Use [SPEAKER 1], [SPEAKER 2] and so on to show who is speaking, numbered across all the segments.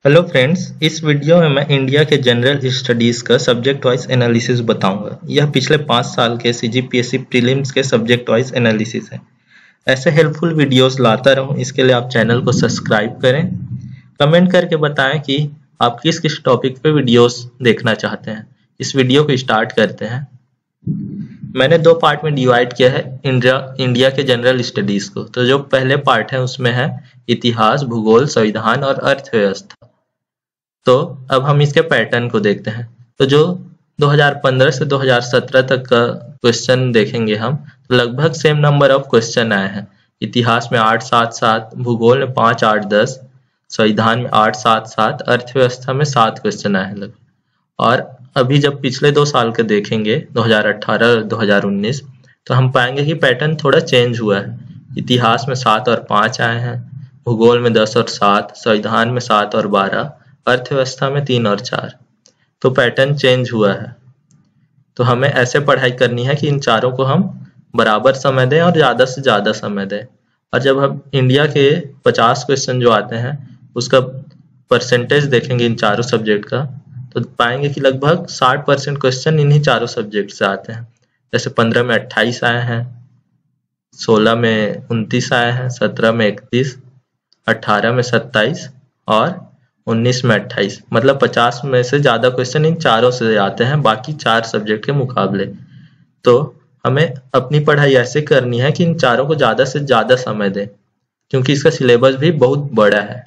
[SPEAKER 1] Hello friends, इस video में मैं इंडिया के जनरल स्टडीज़ का सब्जेक्ट वाइज एनालिसिस बताऊंगा। यह पिछले 5 साल के सीजीपीएससी प्रीलिम्स के सब्जेक्ट वाइज एनालिसिस है। ऐसे हेल्पफुल वीडियोस लाता रहूं, इसके लिए आप चैनल को सब्सक्राइब करें। कमेंट करके बताएं कि आप किस किस टॉपिक पे वीडियोस देखना चाहते हैं। इस वीडियो को स्टार्ट करते हैं। मैंने 2 पार्ट में डिवाइड किया है इंडिया के जनरल स्टडीज़ को। तो जो पहले पार्ट है उसमें है इतिहास, भूगोल, संविधान और अर्थव्यवस्था। तो अब हम इसके पैटर्न को देखते हैं। तो जो 2015 से 2017 तक का क्वेश्चन देखेंगे हम, तो लगभग सेम नंबर ऑफ क्वेश्चन आए हैं। इतिहास में 8, 7, 7, भूगोल में 5, 8, 10, संविधान में 8, 7, 7, अर्थव्यवस्था में 7 क्वेश्चन आए हैं लगभग। और अभी जब पिछले 2 साल के देखेंगे 2018 और 2019, तो हम पाएंगे कि पैटर्न थोड़ा चेंज हुआ है। इतिहास में 7 और 5 आए हैं, भूगोल में 10 और 7, संविधान में 7 और 12, अर्थव्यवस्था में 3 और 4। तो पैटर्न चेंज हुआ है। तो हमें ऐसे पढ़ाई करनी है कि इन चारों को हम बराबर समय दें और ज़्यादा से ज़्यादा समय दें। और जब हम इंडिया के 50 क्वेश्चन जो आते हैं उसका परसेंटेज देखेंगे इन चारों सब्जेक्ट का, तो पाएंगे कि लगभग 60% क्वेश्चन इन्हीं चारों सब्जेक्ट से आते हैं। जैसे 15 में 28 आए हैं, 16 में 29 आए हैं, 17 में 31, 18 में 27 और 19 में 28। मतलब 50 में से ज़्यादा क्वेश्चन इन चारों से आते हैं बाकी 4 सब्जेक्ट के मुकाबले। तो हमें अपनी पढ़ाई ऐसे करनी है कि इन चारों को ज़्यादा से ज़्यादा समय दें, क्योंकि इसका सिलेबस भी बहुत बड़ा है।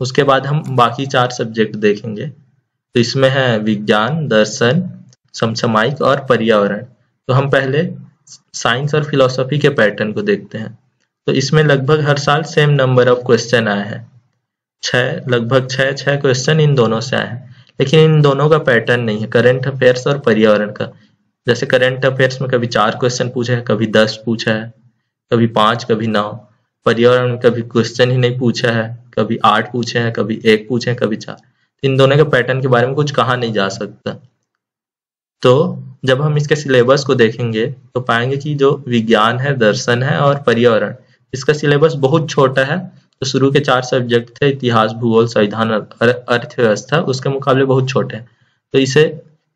[SPEAKER 1] उसके बाद हम बाकी 4 सब्जेक्ट देखेंगे। तो इसमें है विज्ञान, दर्शन, समसामयिक और पर्यावरण। तो हम पहले साइंस और फिलोसफी के पैटर्न को देखते हैं। तो इसमें लगभग हर साल सेम नंबर ऑफ क्वेश्चन आए हैं, लगभग 6 क्वेश्चन इन दोनों से आए हैं। लेकिन इन दोनों का पैटर्न नहीं है, करंट अफेयर्स और पर्यावरण का। जैसे करंट अफेयर्स में कभी 4 क्वेश्चन पूछे हैं, कभी 10 पूछा है, कभी 5, कभी 9। पर्यावरण में कभी क्वेश्चन ही नहीं पूछा है, कभी 8 पूछे हैं, कभी 1 पूछे हैं, कभी 4। इन दोनों के पैटर्न के बारे में कुछ कहा नहीं जा सकता। तो जब हम इसके सिलेबस को देखेंगे तो पाएंगे कि जो विज्ञान है, दर्शन है और पर्यावरण, इसका सिलेबस बहुत छोटा है। तो शुरू के 4 सब्जेक्ट थे इतिहास, भूगोल, संविधान और अर्थव्यवस्था, उसके मुकाबले बहुत छोटे हैं। तो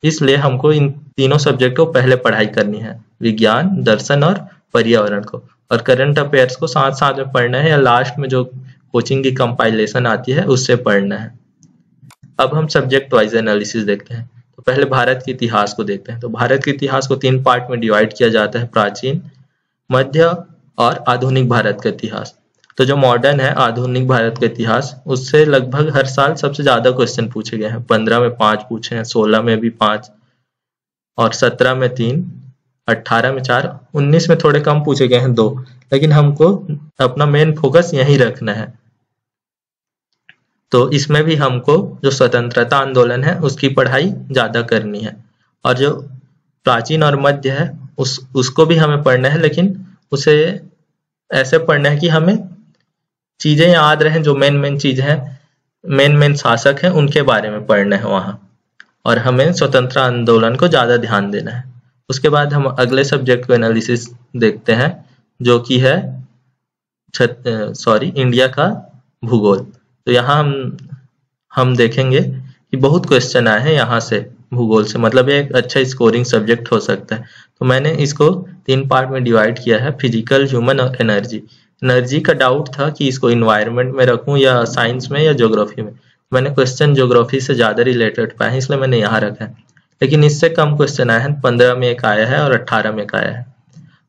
[SPEAKER 1] इसलिए हमको इन तीनों सब्जेक्ट को पहले पढ़ाई करनी है, विज्ञान, दर्शन और पर्यावरण को। और करंट अफेयर्स को साथ साथ में पढ़ना है, या लास्ट में जो कोचिंग की कंपाइलेशन आती है उससे पढ़ना है। अब हम सब्जेक्ट वाइज एनालिसिस देखते हैं। तो पहले भारत के इतिहास को देखते हैं। तो भारत के इतिहास को 3 पार्ट में डिवाइड किया जाता है, प्राचीन, मध्य और आधुनिक भारत का इतिहास। तो जो मॉडर्न है आधुनिक भारत का इतिहास, उससे लगभग हर साल सबसे ज्यादा क्वेश्चन पूछे गए हैं। 15 में 5 पूछे हैं, 16 में भी 5 और 17 में 3, 18 में 4, 19 में थोड़े कम पूछे गए हैं 2। लेकिन हमको अपना मेन फोकस यही रखना है। तो इसमें भी हमको जो स्वतंत्रता आंदोलन है उसकी पढ़ाई ज्यादा करनी है। और जो प्राचीन और मध्य है उसको भी हमें पढ़ना है, लेकिन उसे ऐसे पढ़ना है कि हमें चीजें याद रहें। जो मेन चीज है, मेन शासक हैं, उनके बारे में पढ़ना है वहां। और हमें स्वतंत्रता आंदोलन को ज्यादा ध्यान देना है। उसके बाद हम अगले सब्जेक्ट को एनालिसिस देखते हैं, जो कि है इंडिया का भूगोल। तो यहाँ हम देखेंगे कि बहुत क्वेश्चन आए हैं यहाँ से भूगोल से, मतलब ये एक अच्छा स्कोरिंग सब्जेक्ट हो सकता है। तो मैंने इसको 3 पार्ट में डिवाइड किया है, फिजिकल, ह्यूमन और एनर्जी का डाउट था कि इसको इन्वायरमेंट में रखूं या साइंस में या ज्योग्राफी में। मैंने क्वेश्चन ज्योग्राफी से ज्यादा रिलेटेड पाए हैं, इसलिए मैंने यहाँ रखा है। लेकिन इससे कम क्वेश्चन आए हैं, 15 में 1 आया है और 18 में 1 आया है।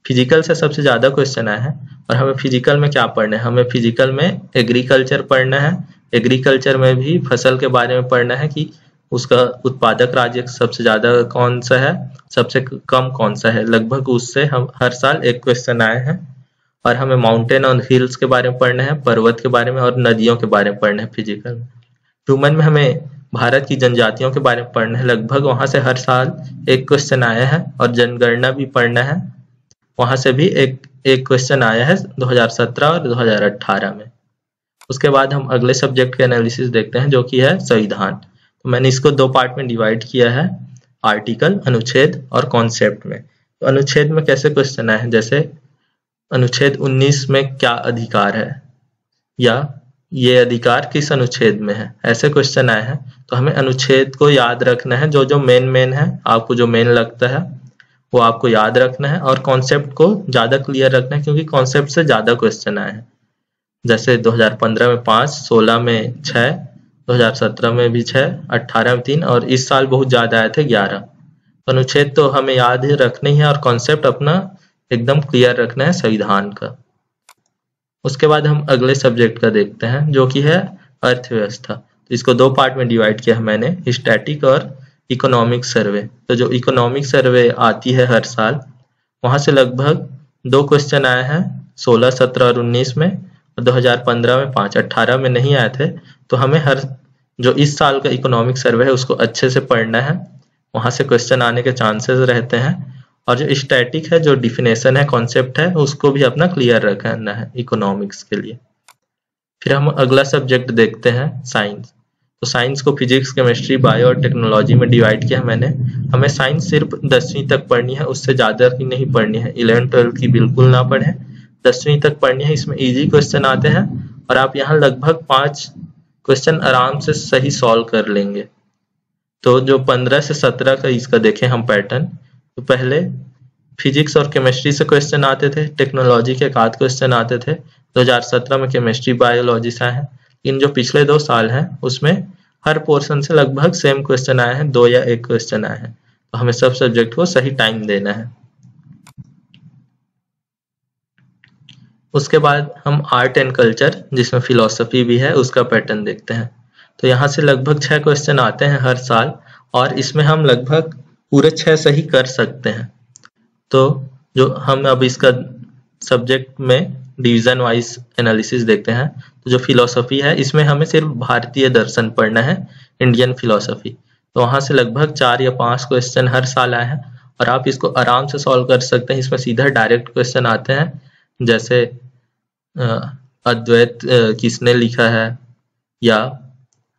[SPEAKER 1] फिजिकल से सबसे ज्यादा क्वेश्चन आए हैं। और हमें फिजिकल में क्या पढ़ना है? हमें फिजिकल में एग्रीकल्चर पढ़ना है। एग्रीकल्चर में भी फसल के बारे में पढ़ना है कि उसका उत्पादक राज्य सबसे ज्यादा कौन सा है, सबसे कम कौन सा है। लगभग उससे हम हर साल 1 क्वेश्चन आए हैं। और हमें माउंटेन और हिल्स के बारे में पढ़ना है, पर्वत के बारे में और नदियों के बारे में पढ़ना है फिजिकल में। ह्यूमन में हमें भारत की जनजातियों के बारे में पढ़ना है। लगभग वहां से हर साल 1 क्वेश्चन आया है। और जनगणना भी पढ़ना है, वहां से भी एक क्वेश्चन आया है 2017 और 2018 में। उसके बाद हम अगले सब्जेक्ट के एनालिसिस देखते हैं, जो कि है संविधान। तो मैंने इसको 2 पार्ट में डिवाइड किया है, आर्टिकल, अनुच्छेद और कॉन्सेप्ट में। तो अनुच्छेद में कैसे क्वेश्चन आए हैं, जैसे अनुच्छेद 19 में क्या अधिकार है, या ये अधिकार किस अनुच्छेद में है, ऐसे क्वेश्चन आए हैं। तो हमें अनुच्छेद को याद रखना है, जो जो मेन है, आपको जो मेन लगता है वो आपको याद रखना है, और कॉन्सेप्ट को ज्यादा क्लियर रखना है, क्योंकि कॉन्सेप्ट से ज्यादा क्वेश्चन आए हैं। जैसे 2015 में 5, 16 में 6, 2017 में भी 6, 18 में 3, और इस साल बहुत ज्यादा आए थे 11। अनुच्छेद तो हमें याद ही रखने ही है, और कॉन्सेप्ट अपना एकदम क्लियर रखना है संविधान का। उसके बाद हम अगले सब्जेक्ट का देखते हैं, जो कि है अर्थव्यवस्था। तो इसको 2 पार्ट में डिवाइड किया है मैंने, स्टैटिक और इकोनॉमिक सर्वे। तो जो इकोनॉमिक सर्वे आती है हर साल, वहां से लगभग 2 क्वेश्चन आए हैं 16, 17 और 19 में, और 2015 में 5, 18 में नहीं आए थे। तो हमें हर जो इस साल का इकोनॉमिक सर्वे है उसको अच्छे से पढ़ना है, वहां से क्वेश्चन आने के चांसेस रहते हैं। और जो स्टैटिक है, जो डिफिनेशन है, कॉन्सेप्ट है, उसको भी अपना क्लियर रखना है इकोनॉमिक्स के लिए। फिर हम अगला सब्जेक्ट देखते हैं साइंस। तो साइंस को फिजिक्स, केमिस्ट्री, बायो और टेक्नोलॉजी में डिवाइड किया मैंने। हमें साइंस सिर्फ 10वीं तक पढ़नी है, उससे ज्यादा की नहीं पढ़नी है। 11, 12 की बिल्कुल ना पढ़े, 10वीं तक पढ़नी है। इसमें इजी क्वेश्चन आते हैं, और आप यहाँ लगभग 5 क्वेश्चन आराम से सही सॉल्व कर लेंगे। तो जो 15 से 17 का इसका देखें हम पैटर्न, तो पहले फिजिक्स और केमिस्ट्री से क्वेश्चन आते थे, टेक्नोलॉजी के 1 क्वेश्चन आते थे। 2017 में केमिस्ट्री, बायोलॉजी से आए हैं। इन जो पिछले 2 साल हैं उसमें हर पोर्शन से लगभग सेम क्वेश्चन आए हैं, 2 या 1 क्वेश्चन आए हैं। तो हमें सब सब्जेक्ट को सही टाइम देना है। उसके बाद हम आर्ट एंड कल्चर, जिसमें फिलोसफी भी है, उसका पैटर्न देखते हैं। तो यहाँ से लगभग 6 क्वेश्चन आते हैं हर साल, और इसमें हम लगभग पूरे 6 सही कर सकते हैं। तो जो हम अब इसका सब्जेक्ट में डिवीजन वाइज एनालिसिस देखते हैं। तो जो फिलोसफी है, इसमें हमें सिर्फ भारतीय दर्शन पढ़ना है, इंडियन फिलोसफी। तो वहां से लगभग 4 या 5 क्वेश्चन हर साल आए हैं, और आप इसको आराम से सॉल्व कर सकते हैं। इसमें सीधा डायरेक्ट क्वेश्चन आते हैं, जैसे अद्वैत किसने लिखा है, या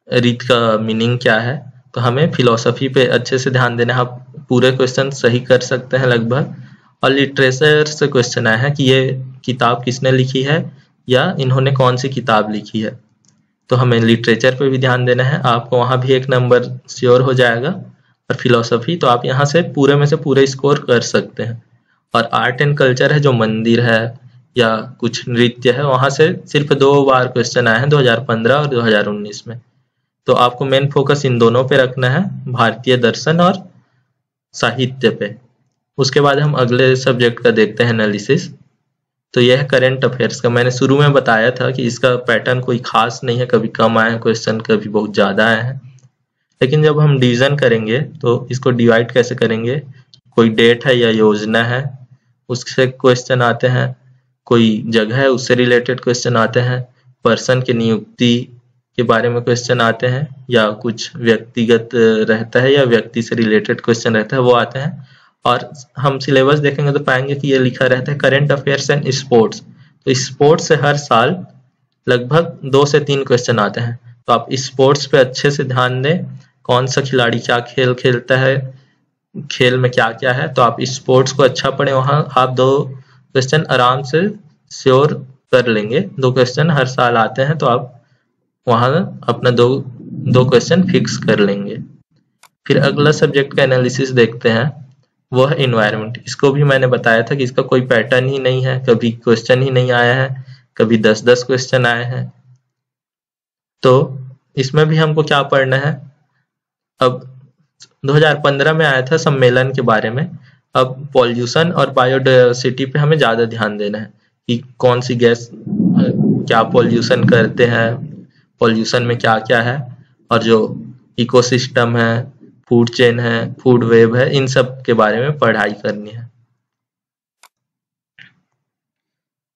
[SPEAKER 1] रीत का मीनिंग क्या है। तो हमें फिलोसफी पे अच्छे से ध्यान देना है, आप पूरे क्वेश्चन सही कर सकते हैं लगभग। और लिटरेचर से क्वेश्चन आया है कि ये किताब किसने लिखी है, या इन्होंने कौन सी किताब लिखी है। तो हमें लिटरेचर पे भी ध्यान देना है, आपको वहां भी 1 नंबर श्योर हो जाएगा। और फिलोसफी तो आप यहाँ से पूरे में से पूरे स्कोर कर सकते हैं। और आर्ट एंड कल्चर है, जो मंदिर है या कुछ नृत्य है, वहां से सिर्फ 2 बार क्वेश्चन आए हैं, 2015 और 2019 में। तो आपको मेन फोकस इन दोनों पे रखना है, भारतीय दर्शन और साहित्य पे। उसके बाद हम अगले सब्जेक्ट का देखते हैं एनालिसिस। तो यह है करंट अफेयर्स का। मैंने शुरू में बताया था कि इसका पैटर्न कोई खास नहीं है, कभी कम आए हैं क्वेश्चन, कभी बहुत ज्यादा आए हैं। लेकिन जब हम डिवीजन करेंगे तो इसको डिवाइड कैसे करेंगे, कोई डेट है या योजना है उससे क्वेश्चन आते हैं, कोई जगह है उससे रिलेटेड क्वेश्चन आते हैं, पर्सन की नियुक्ति के बारे में क्वेश्चन आते हैं, या कुछ व्यक्तिगत रहता है या व्यक्ति से रिलेटेड क्वेश्चन रहता है, वो आते हैं। और हम सिलेबस देखेंगे तो पाएंगे कि ये लिखा रहता है करंट अफेयर्स एंड स्पोर्ट्स। तो स्पोर्ट्स से हर साल लगभग 2 से 3 क्वेश्चन आते हैं। तो आप स्पोर्ट्स पे अच्छे से ध्यान दें, कौन सा खिलाड़ी क्या खेल खेलता है, खेल में क्या क्या है। तो आप स्पोर्ट्स को अच्छा पढ़ें, वहां आप 2 क्वेश्चन आराम से श्योर कर लेंगे। 2 क्वेश्चन हर साल आते हैं, तो आप वहां अपना दो क्वेश्चन फिक्स कर लेंगे। फिर अगला सब्जेक्ट का एनालिसिस देखते हैं, वो है इन्वायरमेंट। इसको भी मैंने बताया था कि इसका कोई पैटर्न ही नहीं है, कभी क्वेश्चन ही नहीं आया है, कभी 10-10 क्वेश्चन आए हैं। तो इसमें भी हमको क्या पढ़ना है, अब 2015 में आया था सम्मेलन के बारे में। अब पॉल्यूशन और बायोडायवर्सिटी पे हमें ज्यादा ध्यान देना है कि कौन सी गैस क्या पॉल्यूशन करते हैं, पॉल्यूशन में क्या क्या है, और जो इकोसिस्टम है, फूड चेन है, फूड वेब है, इन सब के बारे में पढ़ाई करनी है।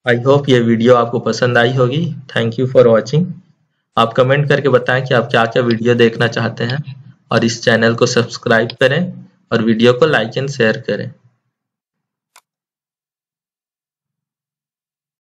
[SPEAKER 1] आई होप ये वीडियो आपको पसंद आई होगी। Thank you for watching. आप कमेंट करके बताएं कि आप क्या क्या वीडियो देखना चाहते हैं, और इस चैनल को सब्सक्राइब करें और वीडियो को लाइक एंड शेयर करें।